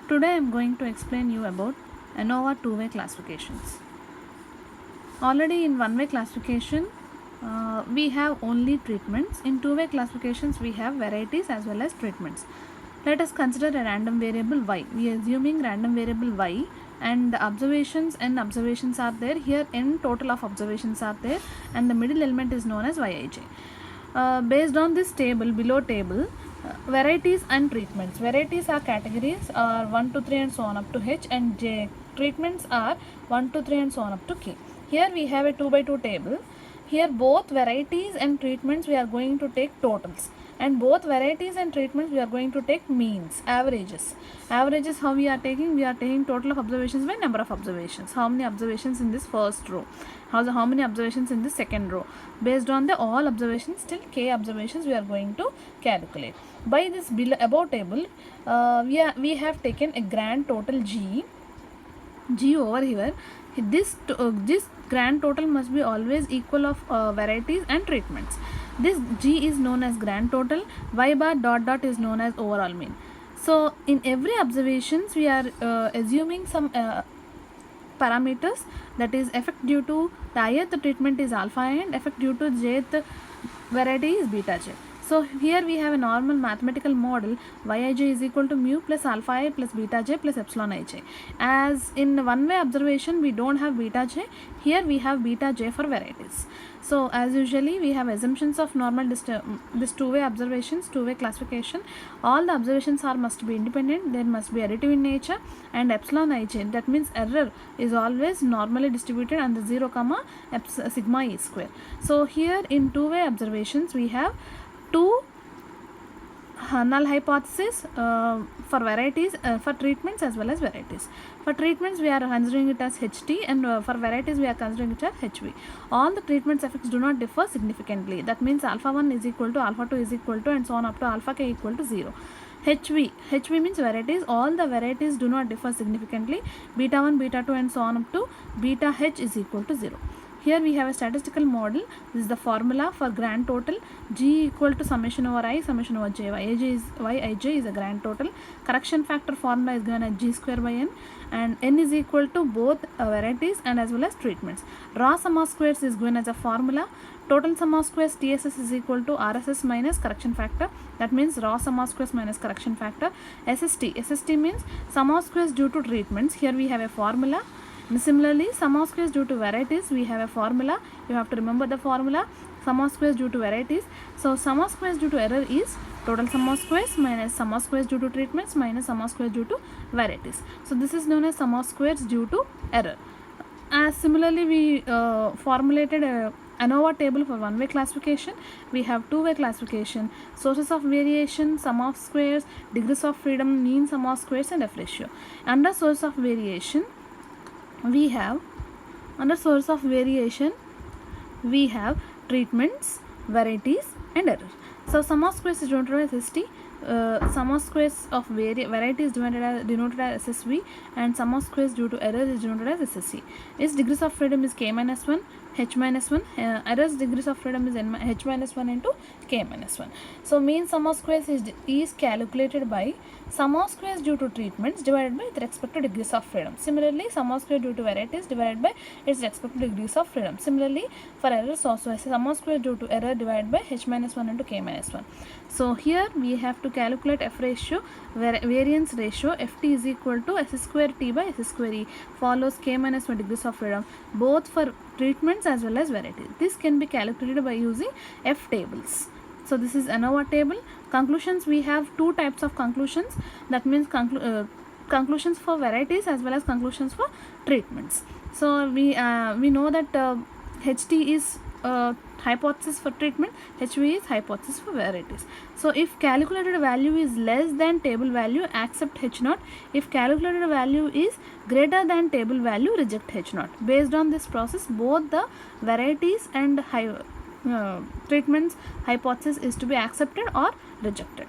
Today I am going to explain you about ANOVA two-way classifications. Already in one-way classification, we have only treatments. In two-way classifications, we have varieties as well as treatments. Let us consider a random variable y. We are assuming random variable y, and the observations are there. Here n total of observations are there, and the middle element is known as yij. Based on this table, below table, varieties and treatments. Varieties are categories are 1 to 3 and so on up to h, and j. Treatments are 1 to 3 and so on up to k. Here we have a 2 by 2 table. Here both varieties and treatments we are going to take totals, and both varieties and treatments we are going to take means, averages. Averages how we are taking? We are taking total of observations by number of observations. How many observations in this first row? How many observations in the second row? Based on the all observations till k observations we are going to calculate. By this above table, we have taken a grand total G over here. This grand total must be always equal of varieties and treatments. This G is known as grand total. Y bar dot dot is known as overall mean. So in every observations we are assuming some parameters, that is effect due to the ith treatment is alpha and effect due to jth variety is beta j. So here we have a normal mathematical model. Yij is equal to mu plus alpha I plus beta j plus epsilon ij. As in one way observation we don't have beta j, here we have beta j for varieties. So as usually we have assumptions of normal this two-way observations, two-way classification. All the observations must be independent, there must be additive in nature, and epsilon ij, that means error is always normally distributed and the 0 comma sigma e square. So here in two-way observations we have two null hypothesis for varieties, for treatments as well as varieties. For treatments we are considering it as HT, and for varieties we are considering it as HV. All the treatments effects do not differ significantly. That means alpha 1 is equal to alpha 2 is equal to and so on up to alpha k equal to 0. HV means varieties. All the varieties do not differ significantly. Beta 1, beta 2 and so on up to beta h is equal to 0. Here we have a statistical model. This is the formula for grand total. G equal to summation over I, summation over j. Yij is a grand total. Correction factor formula is given as g square by n, and n is equal to both varieties and as well as treatments. Raw sum of squares is given as a formula. Total sum of squares TSS is equal to RSS minus correction factor. That means raw sum of squares minus correction factor. SST means sum of squares due to treatments. Here we have a formula. And similarly, sum of squares due to varieties, we have a formula. You have to remember the formula. Sum of squares due to varieties. So sum of squares due to error is total sum of squares minus sum of squares due to treatments minus sum of squares due to varieties. So this is known as sum of squares due to error. Similarly, we formulated a ANOVA table for one-way classification. We have two-way classification: sources of variation, sum of squares, degrees of freedom, mean sum of squares, and F ratio. Under source of variation, we have treatments, varieties, and error. So sum of squares is denoted as ST, sum of squares of varieties denoted as SSV, and sum of squares due to error is denoted as SSC. Its degrees of freedom is k minus 1, h minus 1. Error's degrees of freedom is h minus 1 into k minus 1. So mean sum of squares is calculated by sum of squares due to treatments divided by its respective degrees of freedom. Similarly, sum of squares due to varieties divided by its respective degrees of freedom. Similarly, for errors also, sum of squares due to error divided by h minus 1 into k minus 1. So here we have to calculate F ratio, variance ratio. Ft is equal to s square t by s square e, follows k minus 1 degrees of freedom, both for treatments as well as varieties. This can be calculated by using F tables. So this is ANOVA table. Conclusions, we have two types of conclusions. That means conclusions for varieties as well as conclusions for treatments. So we know that HT is hypothesis for treatment, HV is hypothesis for varieties. So if calculated value is less than table value, accept H0. If calculated value is greater than table value, reject H0. Based on this process, both the varieties and treatments hypothesis is to be accepted or rejected.